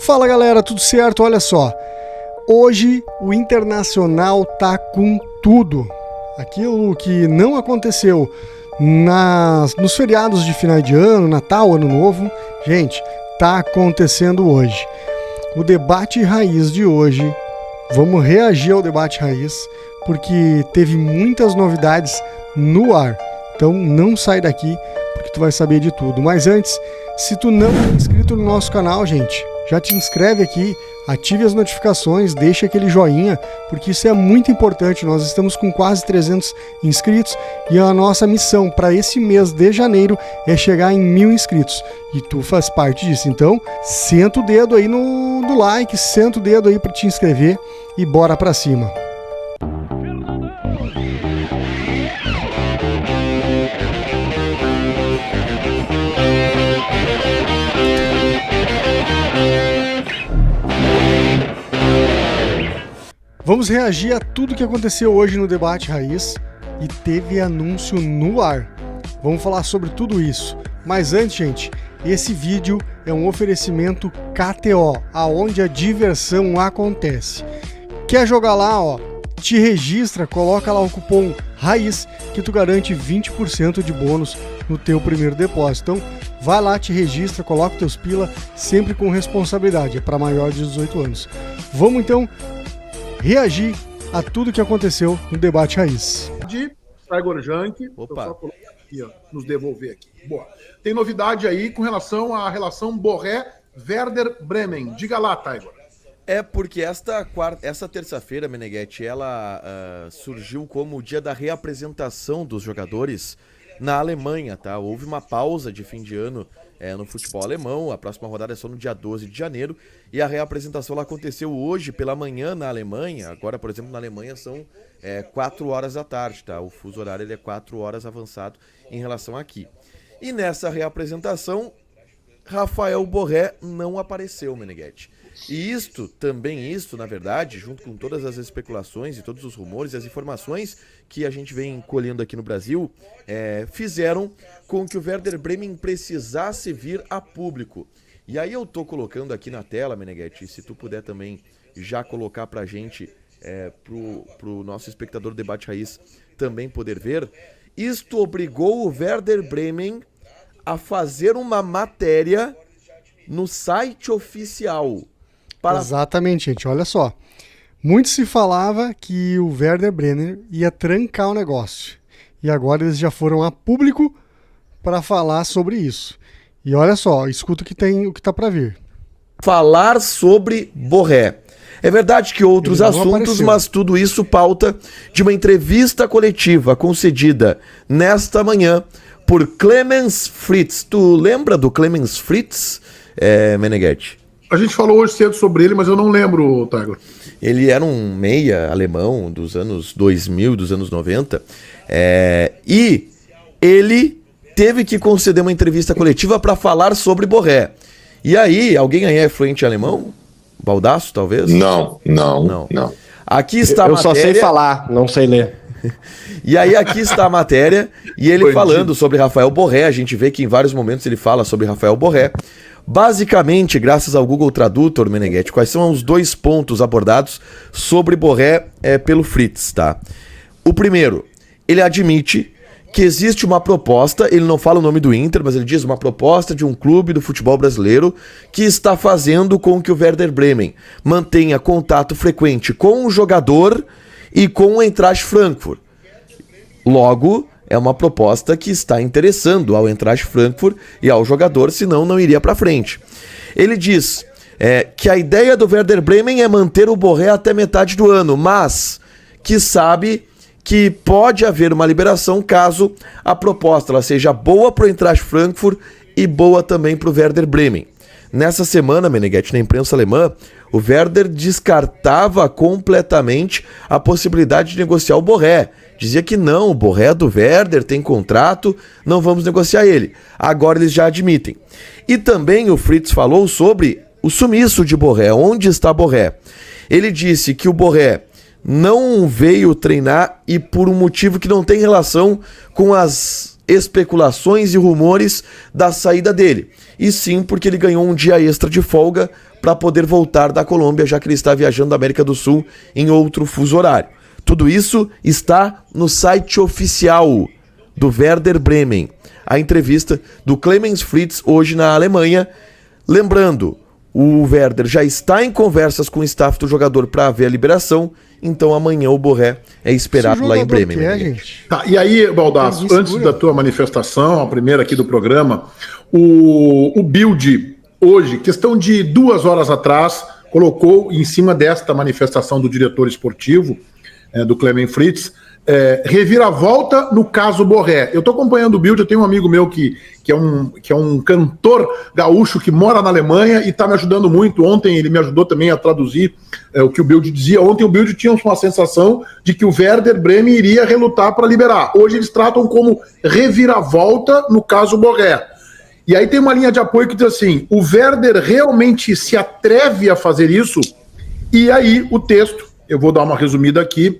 Fala galera, tudo certo? Olha só, hoje o Internacional tá com tudo. Aquilo que não aconteceu nos feriados de final de ano, Natal, Ano Novo, gente, tá acontecendo hoje. O debate raiz de hoje, vamos reagir ao debate raiz, porque teve muitas novidades no ar. Então não sai daqui, porque tu vai saber de tudo. Mas antes, se tu não é inscrito no nosso canal, gente, já te inscreve aqui, ative as notificações, deixa aquele joinha, porque isso é muito importante. Nós estamos com quase 300 inscritos e a nossa missão para esse mês de janeiro é chegar em 1000 inscritos. E tu faz parte disso. Então, senta o dedo aí no like, senta o dedo aí para te inscrever e bora para cima. Vamos reagir a tudo que aconteceu hoje no debate raiz e teve anúncio no ar. Vamos falar sobre tudo isso. Mas antes, gente, esse vídeo é um oferecimento KTO, aonde a diversão acontece. Quer jogar lá, ó? Te registra, coloca lá o cupom RAIZ que tu garante 20% de bônus no teu primeiro depósito. Então, vai lá, te registra, coloca teus pila, sempre com responsabilidade, é para maior de 18 anos. Vamos então reagir a tudo que aconteceu no debate raiz. De Tiger Junk, só colocar aqui, ó, nos devolver aqui. Boa. Tem novidade aí com relação à relação Borré-Werder Bremen. Diga lá, Tiger. É porque essa terça-feira, Meneghetti, ela surgiu como o dia da reapresentação dos jogadores na Alemanha, tá? Houve uma pausa de fim de ano no futebol alemão, a próxima rodada é só no dia 12 de janeiro, e a reapresentação ela aconteceu hoje pela manhã na Alemanha. Agora, por exemplo, na Alemanha são 4 horas da tarde, tá? O fuso horário ele é 4 horas avançado em relação aqui. E nessa reapresentação, Rafael Borré não apareceu, Meneghetti. E isto, na verdade, junto com todas as especulações e todos os rumores e as informações que a gente vem colhendo aqui no Brasil, fizeram com que o Werder Bremen precisasse vir a público. E aí eu tô colocando aqui na tela, Meneghetti, se tu puder também já colocar pra gente, pro nosso espectador do Debate Raiz também poder ver, isto obrigou o Werder Bremen a fazer uma matéria no site oficial. Exatamente, gente, olha só. Muito se falava que o Werder Bremen ia trancar o negócio. E agora eles já foram a público para falar sobre isso. E olha só, escuta o que tá para vir. Falar sobre Borré. É verdade que outros assuntos, apareceu, mas tudo isso pauta de uma entrevista coletiva concedida nesta manhã por Clemens Fritz. Tu lembra do Clemens Fritz, Meneghetti? A gente falou hoje cedo sobre ele, mas eu não lembro, Tiger. Ele era um meia alemão dos anos 2000, dos anos 90, e ele teve que conceder uma entrevista coletiva para falar sobre Borré. E aí, alguém aí é fluente em alemão? Baldasso, talvez? Não. Aqui está a matéria. Eu só sei falar, não sei ler. E aí aqui está a matéria, e ele falando sobre Rafael Borré. A gente vê que em vários momentos ele fala sobre Rafael Borré. Basicamente, graças ao Google Tradutor, Meneghetti, quais são os 2 pontos abordados sobre Borré pelo Fritz, tá? O primeiro, ele admite que existe uma proposta, ele não fala o nome do Inter, mas ele diz uma proposta de um clube do futebol brasileiro que está fazendo com que o Werder Bremen mantenha contato frequente com o jogador e com o Eintracht Frankfurt. Logo, é uma proposta que está interessando ao Eintracht Frankfurt e ao jogador, senão não iria para frente. Ele diz que a ideia do Werder Bremen é manter o Borré até metade do ano, mas que sabe que pode haver uma liberação caso a proposta ela seja boa para o Eintracht Frankfurt e boa também para o Werder Bremen. Nessa semana, Meneghetti, na imprensa alemã, o Werder descartava completamente a possibilidade de negociar o Borré. Dizia que não, o Borré é do Werder, tem contrato, não vamos negociar ele. Agora eles já admitem. E também o Fritz falou sobre o sumiço de Borré, onde está Borré. Ele disse que o Borré não veio treinar e por um motivo que não tem relação com as especulações e rumores da saída dele, e sim porque ele ganhou um dia extra de folga para poder voltar da Colômbia, já que ele está viajando da América do Sul em outro fuso horário. Tudo isso está no site oficial do Werder Bremen. A entrevista do Clemens Fritz hoje na Alemanha. Lembrando, o Werder já está em conversas com o staff do jogador para ver a liberação, então amanhã o Borré é esperado lá em Bremen. Gente? Tá, e aí, Baldasso, antes da tua manifestação, a primeira aqui do programa, o Bild, hoje, questão de 2 horas atrás, colocou em cima desta manifestação do diretor esportivo, do Clemens Fritz, reviravolta no caso Borré. Eu estou acompanhando o Bild, eu tenho um amigo meu que é um cantor gaúcho que mora na Alemanha e está me ajudando muito. Ontem ele me ajudou também a traduzir o que o Bild dizia. Ontem o Bild tinha uma sensação de que o Werder Bremen iria relutar para liberar. Hoje eles tratam como reviravolta no caso Borré. E aí tem uma linha de apoio que diz assim, o Werder realmente se atreve a fazer isso? E aí o texto, eu vou dar uma resumida aqui,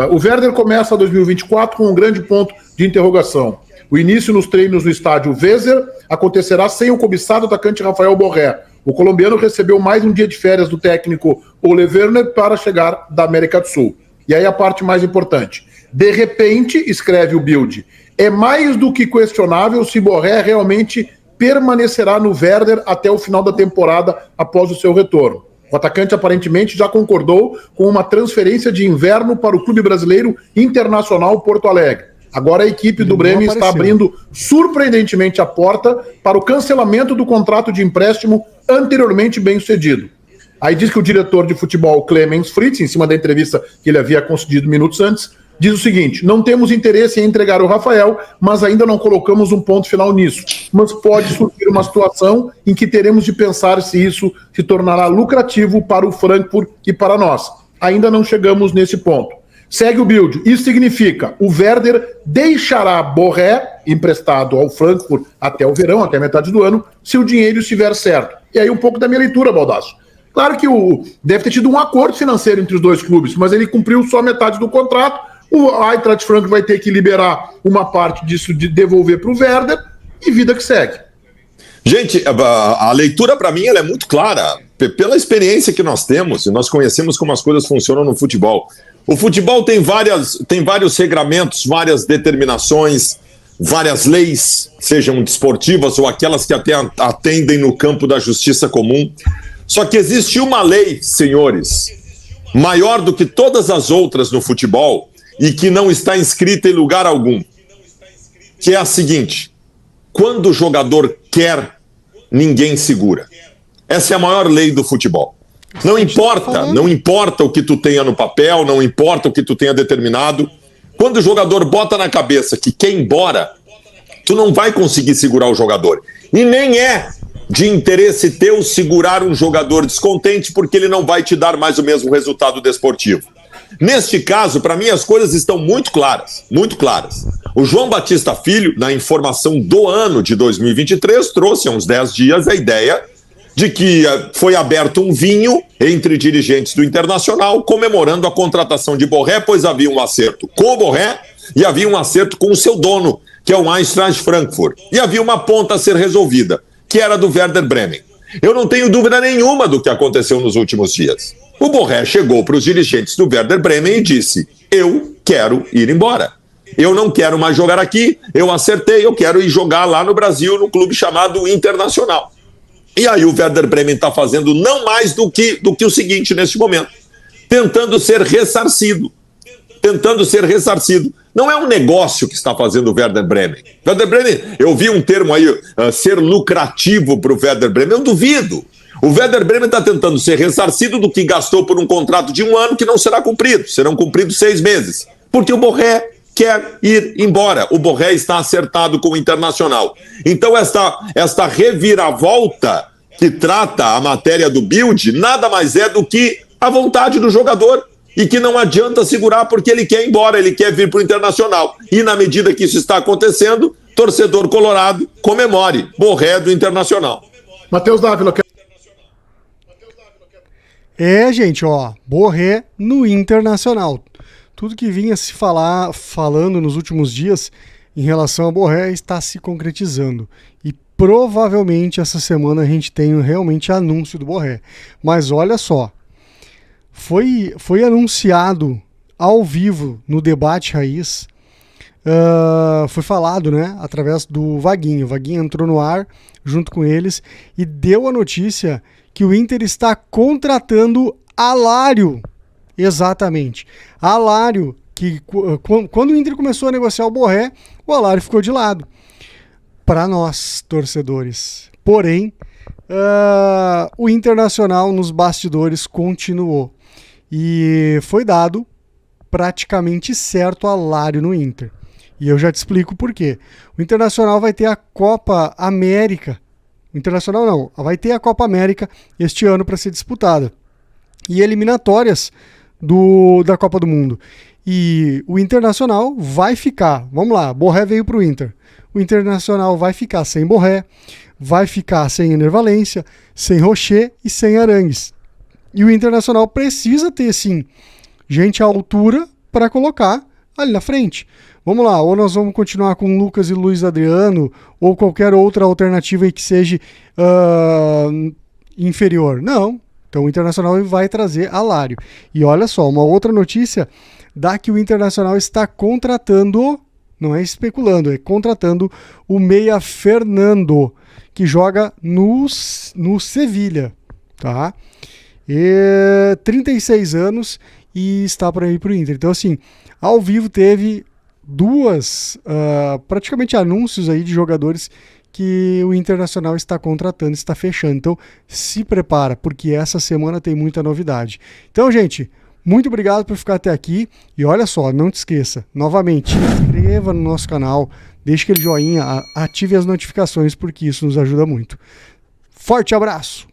o Werder começa 2024 com um grande ponto de interrogação. O início nos treinos no estádio Weser acontecerá sem o cobiçado atacante Rafael Borré. O colombiano recebeu mais um dia de férias do técnico Ole Werner para chegar da América do Sul. E aí a parte mais importante. De repente, escreve o Bild, é mais do que questionável se Borré realmente permanecerá no Werder até o final da temporada após o seu retorno. O atacante aparentemente já concordou com uma transferência de inverno para o clube brasileiro Internacional Porto Alegre. Agora a equipe do Bremen está abrindo surpreendentemente a porta para o cancelamento do contrato de empréstimo anteriormente bem sucedido. Aí diz que o diretor de futebol Clemens Fritz, em cima da entrevista que ele havia concedido minutos antes, diz o seguinte, não temos interesse em entregar o Rafael, mas ainda não colocamos um ponto final nisso. Mas pode surgir uma situação em que teremos de pensar se isso se tornará lucrativo para o Frankfurt e para nós. Ainda não chegamos nesse ponto. Segue o Bild. Isso significa o Werder deixará Borré emprestado ao Frankfurt até o verão, até a metade do ano, se o dinheiro estiver certo. E aí um pouco da minha leitura, Baldasso. Claro que deve ter tido um acordo financeiro entre os dois clubes, mas ele cumpriu só metade do contrato. O Eintracht Frankfurt vai ter que liberar uma parte disso, de devolver para o Werder, e vida que segue. Gente, a leitura para mim ela é muito clara, pela experiência que nós temos, e nós conhecemos como as coisas funcionam no futebol. O futebol tem vários regramentos, várias determinações, várias leis, sejam desportivas ou aquelas que até atendem no campo da justiça comum. Só que existe uma lei, senhores, maior do que todas as outras no futebol, e que não está inscrita em lugar algum, que é a seguinte: quando o jogador quer, ninguém segura. Essa é a maior lei do futebol. Não importa o que tu tenha no papel, não importa o que tu tenha determinado. Quando o jogador bota na cabeça que quer ir embora, tu não vai conseguir segurar o jogador. E nem é de interesse teu segurar um jogador descontente, porque ele não vai te dar mais o mesmo resultado desportivo. Neste caso, para mim, as coisas estão muito claras, muito claras. O João Batista Filho, na informação do ano de 2023, trouxe há uns 10 dias a ideia de que foi aberto um vinho entre dirigentes do Internacional comemorando a contratação de Borré, pois havia um acerto com o Borré e havia um acerto com o seu dono, que é o Eintracht Frankfurt. E havia uma ponta a ser resolvida, que era do Werder Bremen. Eu não tenho dúvida nenhuma do que aconteceu nos últimos dias. O Borré chegou para os dirigentes do Werder Bremen e disse: eu quero ir embora. Eu não quero mais jogar aqui, eu acertei, eu quero ir jogar lá no Brasil, no clube chamado Internacional. E aí o Werder Bremen está fazendo não mais do que o seguinte neste momento, tentando ser ressarcido. Não é um negócio que está fazendo o Werder Bremen. Werder Bremen, eu vi um termo aí, ser lucrativo para o Werder Bremen, eu duvido. O Werder Bremen está tentando ser ressarcido do que gastou por um contrato de 1 ano que não será cumprido. Serão cumpridos 6 meses. Porque o Borré quer ir embora. O Borré está acertado com o Internacional. Então esta reviravolta que trata a matéria do Bild nada mais é do que a vontade do jogador. E que não adianta segurar porque ele quer ir embora, ele quer vir para o Internacional. E na medida que isso está acontecendo, torcedor colorado, comemore. Borré do Internacional. Matheus Dávila, gente, Borré no Internacional. Tudo que vinha se falando nos últimos dias em relação a Borré está se concretizando. E provavelmente essa semana a gente tem realmente anúncio do Borré. Mas olha só, foi anunciado ao vivo no Debate Raiz, foi falado, né, através do Vaguinho. O Vaguinho entrou no ar junto com eles e deu a notícia que o Inter está contratando Alário. Exatamente. Alário, que quando o Inter começou a negociar o Borré, o Alário ficou de lado. Para nós, torcedores. Porém, o Internacional nos bastidores continuou. E foi dado praticamente certo Alário no Inter. E eu já te explico por quê. O Internacional vai ter a Copa América. O Internacional não, vai ter a Copa América este ano para ser disputada. E eliminatórias da Copa do Mundo. E o Internacional vai ficar, vamos lá, Borré veio para o Inter. O Internacional vai ficar sem Borré, vai ficar sem Ener Valencia, sem Rocher e sem Arangues. E o Internacional precisa ter, sim, gente à altura para colocar ali na frente. Vamos lá, ou nós vamos continuar com Lucas e Luiz Adriano, ou qualquer outra alternativa aí que seja inferior. Não. Então o Internacional vai trazer Alário. E olha só, uma outra notícia dá que o Internacional está contratando, não é especulando, é contratando o meia Fernando, que joga no Sevilha, tá? 36 anos e está para ir para o Inter. Então assim, ao vivo teve praticamente anúncios aí de jogadores que o Internacional está contratando, está fechando. Então, se prepara, porque essa semana tem muita novidade. Então, gente, muito obrigado por ficar até aqui. E olha só, não te esqueça, novamente, se inscreva no nosso canal, deixe aquele joinha, ative as notificações, porque isso nos ajuda muito. Forte abraço!